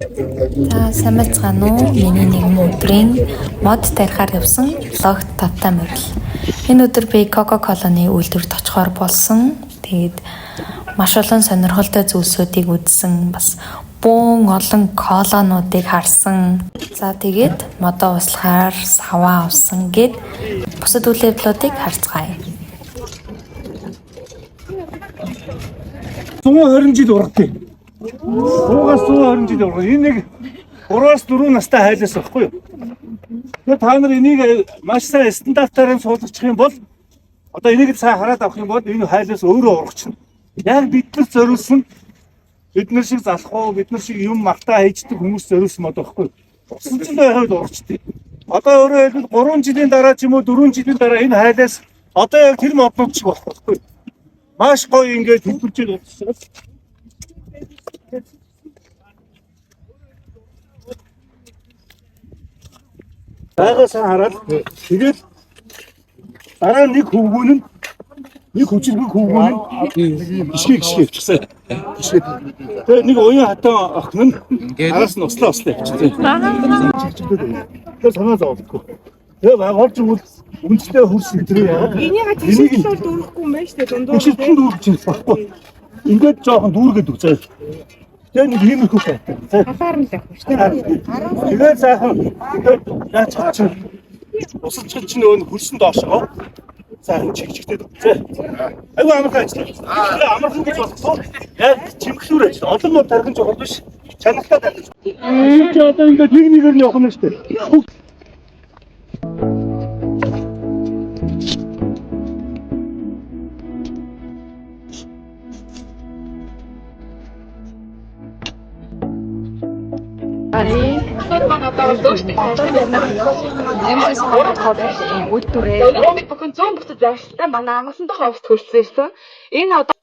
За сайн байцгаана уу? Миний нэгэн өдрийн мод тарихаар явсан логт тавтай морил. Энэ өдөр би Coca-Cola-ны үйлдвэрт очихоор болсон. Тэгээд маш олон сонирхолтой зүйлсүүдийг үзсэн. Бас бөөн олон колонуудыг харсан. За тэгээд модоо услахаар саваа авсан гэд бусад үйл явдлуудыг харцгаая. 120 жил ургадаг. 120 жил ургадаг. Энэ нэг 3-4 настай хайлаас баггүй юу? Тэгээд та нар энийг маш сайн стандартаар суулгачих юм бол одоо энийг сайн хараад авах юм бол энэ хайлаас өөрөө ургачна. Яг биднэрт зориулсан бид нар шиг залхуу, бид нар шиг юм мартаа хийждэг хүмүүс зориулсан мод баггүй юу? Усан чинь байхад ургачдаг. Одоо өөрөөр хэлбэл 3 жилийн дараа ч юм уу 4 жилийн дараа энэ хайлаас одоо яг тэр моднууд шиг болох баггүй юу? Маш гоё ингээд хэлбэрчээд ургацсан. Байгаас хараад тэгээд дараа нэг хөвгүүн нь нэг хүчирхэг хөвгүүн нь гიშгэ явчихсан. Тэгээд нэг уян хатан охин нь араас нь услаа явчихсан. Тэгээд санаа зовдгоо. Тэгээд байгуулж өгвөл үнэтэй хөрс хэтрээ яагаад энийг дүүрэхгүй юм байна шүү дээ дундуур шилхэн дүүрч байхгүй. Ингээд жоохон дүүргээд үзээ. Тэгээд нэг юм их хөөх. талаар нь л авах шүү дээ. Тэгээд сайхан яаж чач усалчил чинь өө хөрсөн доошоо сайхан чигчгтэй үзээ. Айгу амархан ажиллаа. Амархан гэж болохгүй. Яг чимхлүүр ажил. Олон мод тархин жохол биш. Чанартай тархин. Чи одоо ингээд нэг нэгээр нь явах нь шүү дээ. Бүхэн 100 бүтэц байшилтай манай амгалан дахь офс хөрсөн ирсэн. Энэ одоо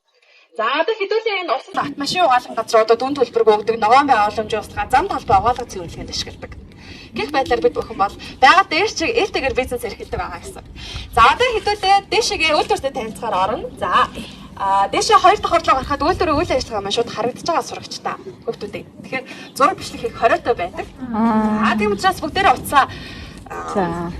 за одоо хэдүүлээ энэ усан автомашин угаалгын газар одоо дүн төлбөрг өгдөг ногоон байгууламжийн устгах зам талбай угаалгах зөвлөгөөнд ашигладаг. Гэх байдлаар бид бүхэн бол байгаа дээр чиг ээлтэйгээр бизнес эрхэлдэг байгаа гэсэн. За одоо хэдүүлээ дэшигээ үйлдвэртэй танилцахаар орно. За дэшээ 2 дахь орлого гарахад үйлдвэрийн үйл ажиллагаа маань шууд харагдаж байгаа сурагчтай хүүхдүүдээ. Тэгэхээр зураг бичлэг хийх хориотой байдаг. Тийм учраас бүгдээрээ уцаа. За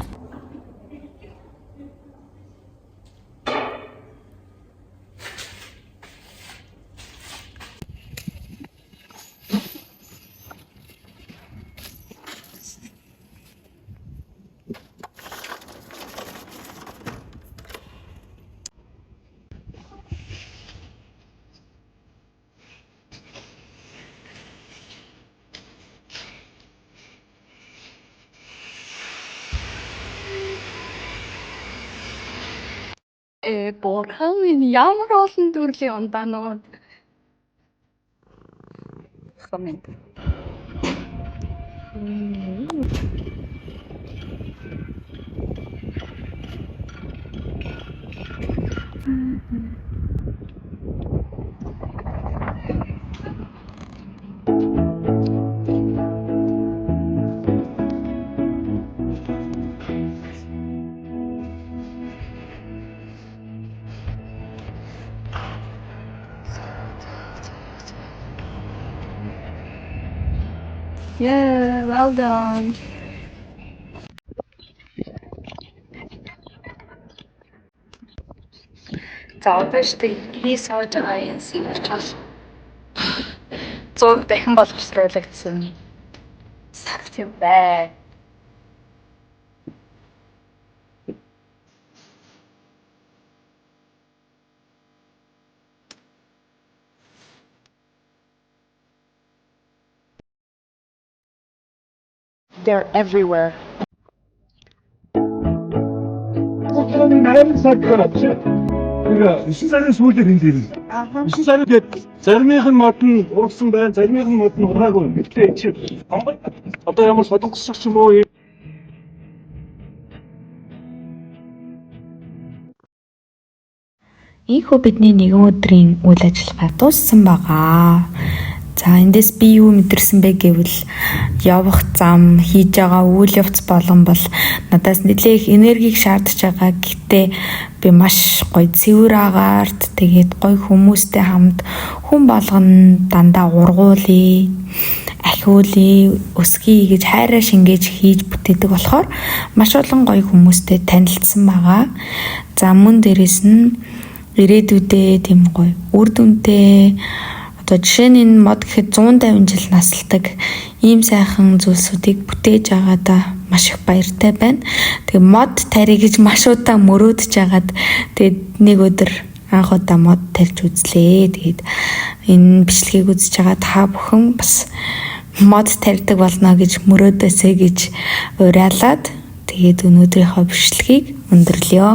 Бурхан минь ямар олон төрлийн ундаанууд. Комент. Yeah, well done. За одоо штэ би сууж байгаа юм сэрч 100 дахин боловсруулагдсан. Сагт юм бай. They're everywhere. Нарийн цаг гараад. Тэгээ 9 сарын сүүлээр энэ дэрнэ. 9 сарын гээд заримынх нь мод нь ургасан байна, заримынх нь мод нь ургаагүй. Гэтэл чи одоо ямар солонгосч юм уу? Ийхүү бидний нэгэн өдрийн үйл ажиллагаа дууссан байгаа. За эндээс би юу мэдэрсэн бэ гэвэл явах зам, хийж байгаа үйл явц болон бол надаас нэлээх энергийг шаардж байгаа. Гэхдээ би маш гоё цэвэр агаарт тэгээд гоё хүмүүстэй хамт хүн болгоно дандаа ургуулъя. ахиулъя, өсгий гэж хайраа шингээж хийж бүтээдэг болохоор маш олон гоё хүмүүстэй танилцсан байгаа. За мөн дээрэс нь ирээдүйдээ тийм гоё үр дүнтэй одоо жишээ нь энэ мод гэхэд 150 жил наслдаг ийм сайхан зүйлсүүдийг бүтээж байгаадаа маш их баяртай байна. Тэгээ мод тари гэж маш удаан мөрөөдөж байгаад тэгээд нэг өдөр анх удаа мод тарьж үзлээ. Тэгээд энэ бичлэгийг үзэж байгаа та бүхэн бас мод тарьдаг болно гэж мөрөөдөөсэй гэж уриалаад тэгээд өнөөдрийнхөө бичлэгийг өндөрлөё.